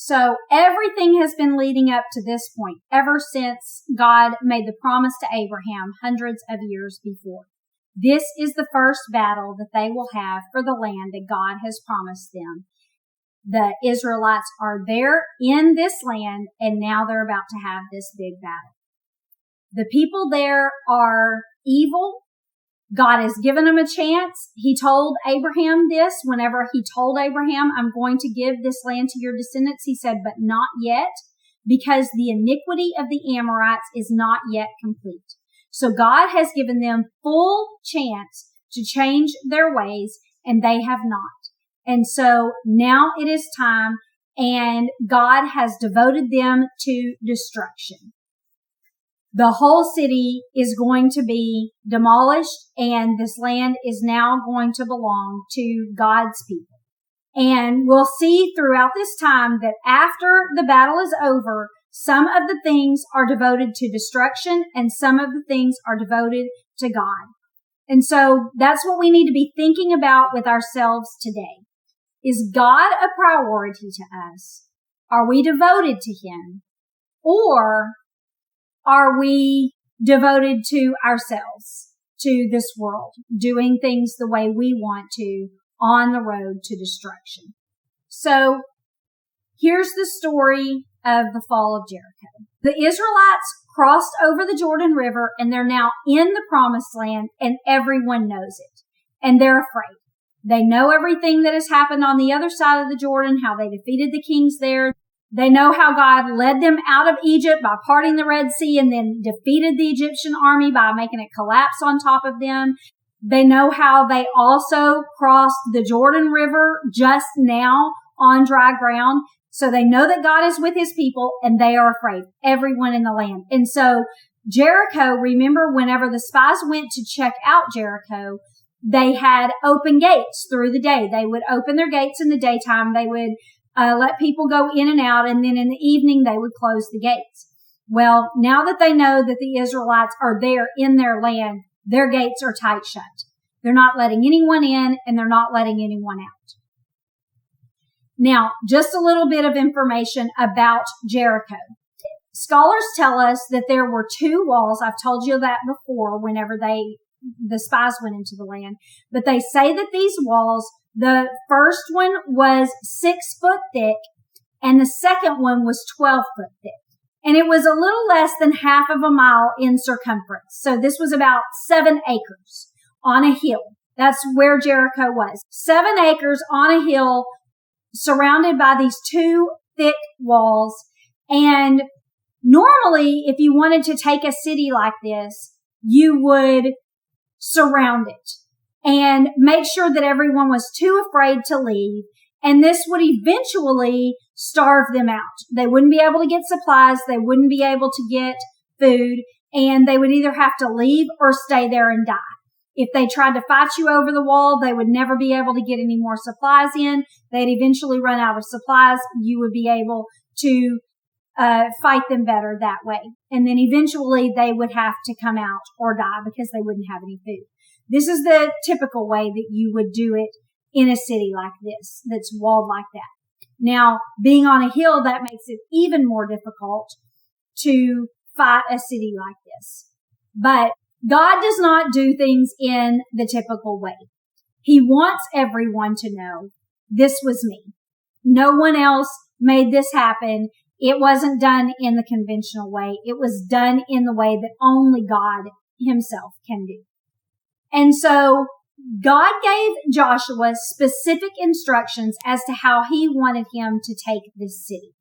So everything has been leading up to this point ever since God made the promise to Abraham hundreds of years before. This is the first battle that they will have for the land that God has promised them. The Israelites are there in this land, and now they're about to have this big battle. The people there are evil. God has given them a chance. He told Abraham this whenever he told Abraham, I'm going to give this land to your descendants. He said, but not yet, because the iniquity of the Amorites is not yet complete. So God has given them full chance to change their ways, and they have not. And so now it is time, and God has devoted them to destruction. The whole city is going to be demolished, and this land is now going to belong to God's people. And we'll see throughout this time that after the battle is over, some of the things are devoted to destruction and some of the things are devoted to God. And so that's what we need to be thinking about with ourselves today. Is God a priority to us? Are we devoted to Him? Or are we devoted to ourselves, to this world, doing things the way we want to on the road to destruction? So here's the story of the fall of Jericho. The Israelites crossed over the Jordan River, and they're now in the promised land, and everyone knows it. And they're afraid. They know everything that has happened on the other side of the Jordan, how they defeated the kings there. They know how God led them out of Egypt by parting the Red Sea and then defeated the Egyptian army by making it collapse on top of them. They know how they also crossed the Jordan River just now on dry ground. So they know that God is with His people, and they are afraid, everyone in the land. And so Jericho, remember whenever the spies went to check out Jericho, they had open gates through the day. They would open their gates in the daytime. They would let people go in and out, and then in the evening they would close the gates. Well, now that they know that the Israelites are there in their land, their gates are tight shut. They're not letting anyone in, and they're not letting anyone out. Now, just a little bit of information about Jericho. Scholars tell us that there were two walls. I've told you that before whenever the spies went into the land. But they say that these walls, the first one was 6 foot thick, and the second one was 12 foot thick. And it was a little less than half of a mile in circumference. So this was about 7 acres on a hill. That's where Jericho was. 7 acres on a hill, surrounded by these two thick walls. And normally, if you wanted to take a city like this, you would surround it and make sure that everyone was too afraid to leave. And this would eventually starve them out. They wouldn't be able to get supplies. They wouldn't be able to get food, and they would either have to leave or stay there and die. If they tried to fight you over the wall, they would never be able to get any more supplies in. They'd eventually run out of supplies. You would be able to fight them better that way. And then eventually they would have to come out or die because they wouldn't have any food. This is the typical way that you would do it in a city like this, that's walled like that. Now, being on a hill, that makes it even more difficult to fight a city like this. But God does not do things in the typical way. He wants everyone to know, this was me. No one else made this happen. It wasn't done in the conventional way. It was done in the way that only God Himself can do. And so God gave Joshua specific instructions as to how He wanted him to take this city.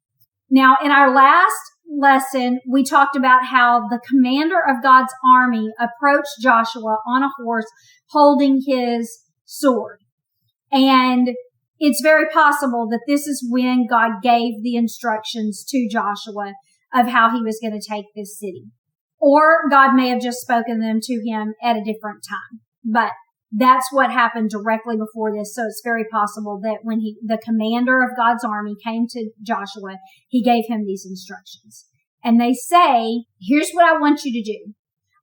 Now, in our last lesson, we talked about how the commander of God's army approached Joshua on a horse holding his sword. And it's very possible that this is when God gave the instructions to Joshua of how he was going to take this city. Or God may have just spoken them to him at a different time. But that's what happened directly before this. So it's very possible that when the commander of God's army came to Joshua, he gave him these instructions. And they say, here's what I want you to do.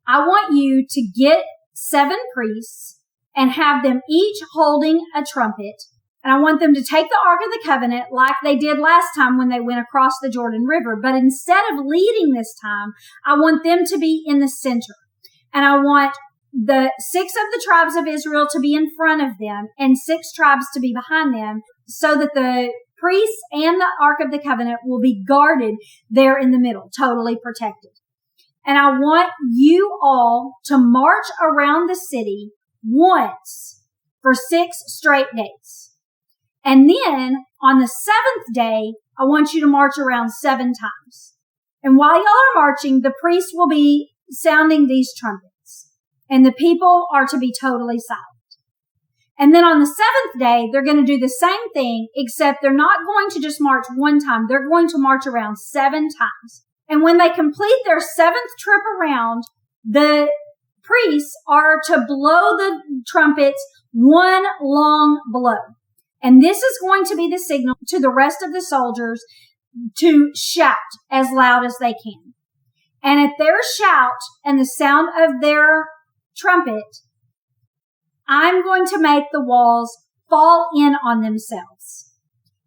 I want you to get 7 priests and have them each holding a trumpet. And I want them to take the Ark of the Covenant like they did last time when they went across the Jordan River. But instead of leading this time, I want them to be in the center. And I want the 6 of the tribes of Israel to be in front of them and 6 tribes to be behind them, so that the priests and the Ark of the Covenant will be guarded there in the middle, totally protected. And I want you all to march around the city once for 6 straight days. And then on the 7th day, I want you to march around 7 times. And while y'all are marching, the priests will be sounding these trumpets, and the people are to be totally silent. And then on the 7th day, they're going to do the same thing, except they're not going to just march one time. They're going to march around 7 times. And when they complete their 7th trip around, the priests are to blow the trumpets one long blow. And this is going to be the signal to the rest of the soldiers to shout as loud as they can. And at their shout and the sound of their trumpet, I'm going to make the walls fall in on themselves.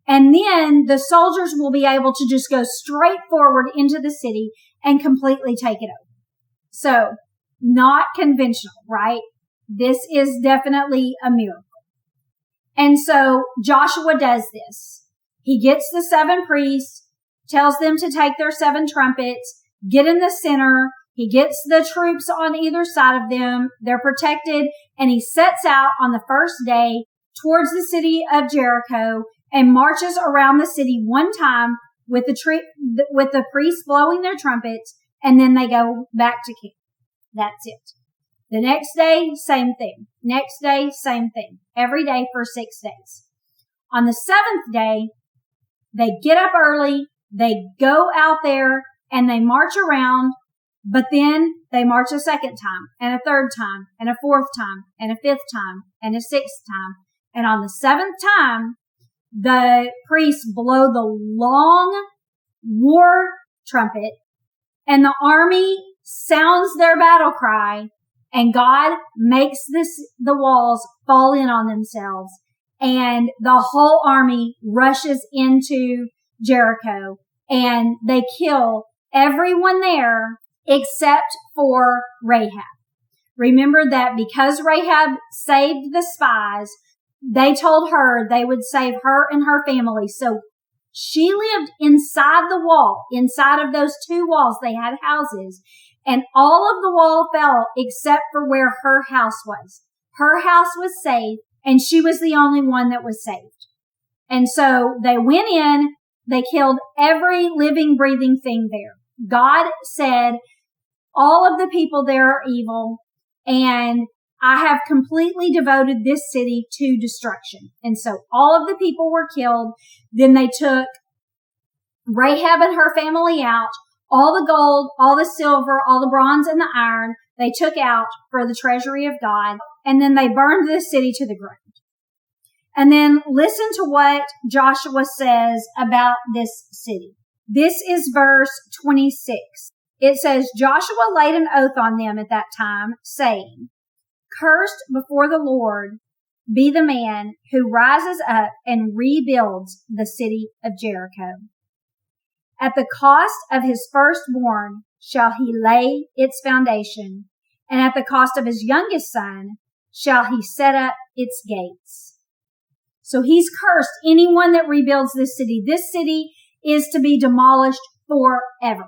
And then the soldiers will be able to just go straight forward into the city and completely take it over. So, not conventional, right? This is definitely a miracle. And so Joshua does this. He gets the 7 priests, tells them to take their 7 trumpets, get in the center. He gets the troops on either side of them. They're protected, and he sets out on the first day towards the city of Jericho and marches around the city one time with the priests blowing their trumpets, and then they go back to camp. That's it. The next day, same thing. Next day, same thing. Every day for 6 days. On the 7th day, they get up early, they go out there, and they march around, but then they march a second time, and a third time, and a 4th time, and a 5th time, and a 6th time. And on the 7th time, the priests blow the long war trumpet, and the army sounds their battle cry, and God makes the walls fall in on themselves, and the whole army rushes into Jericho, and they kill everyone there except for Rahab. Remember that because Rahab saved the spies, they told her they would save her and her family. So she lived inside the wall, inside of those 2 walls. They had houses, and all of the wall fell except for where her house was. Her house was saved, and she was the only one that was saved. And so they went in, they killed every living, breathing thing there. God said, all of the people there are evil, and I have completely devoted this city to destruction. And so all of the people were killed. Then they took Rahab and her family out. All the gold, all the silver, all the bronze and the iron, they took out for the treasury of God. And then they burned the city to the ground. And then listen to what Joshua says about this city. This is verse 26. It says, Joshua laid an oath on them at that time, saying, Cursed before the Lord be the man who rises up and rebuilds the city of Jericho. At the cost of his firstborn shall he lay its foundation, and at the cost of his youngest son shall he set up its gates. So he's cursed anyone that rebuilds this city. This city is to be demolished forever.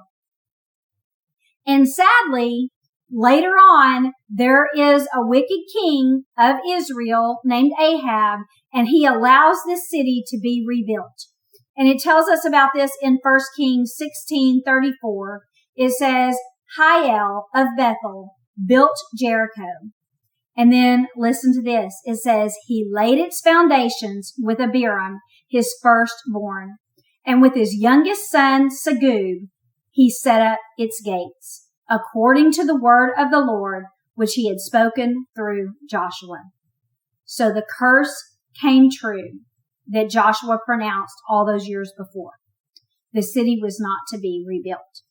And sadly, later on, there is a wicked king of Israel named Ahab, and he allows this city to be rebuilt. And it tells us about this in 1 Kings 16:34. It says, Hiel of Bethel built Jericho. And then listen to this. It says, he laid its foundations with Abiram, his firstborn. And with his youngest son, Segub, he set up its gates, according to the word of the Lord, which he had spoken through Joshua. So the curse came true that Joshua pronounced all those years before. The city was not to be rebuilt.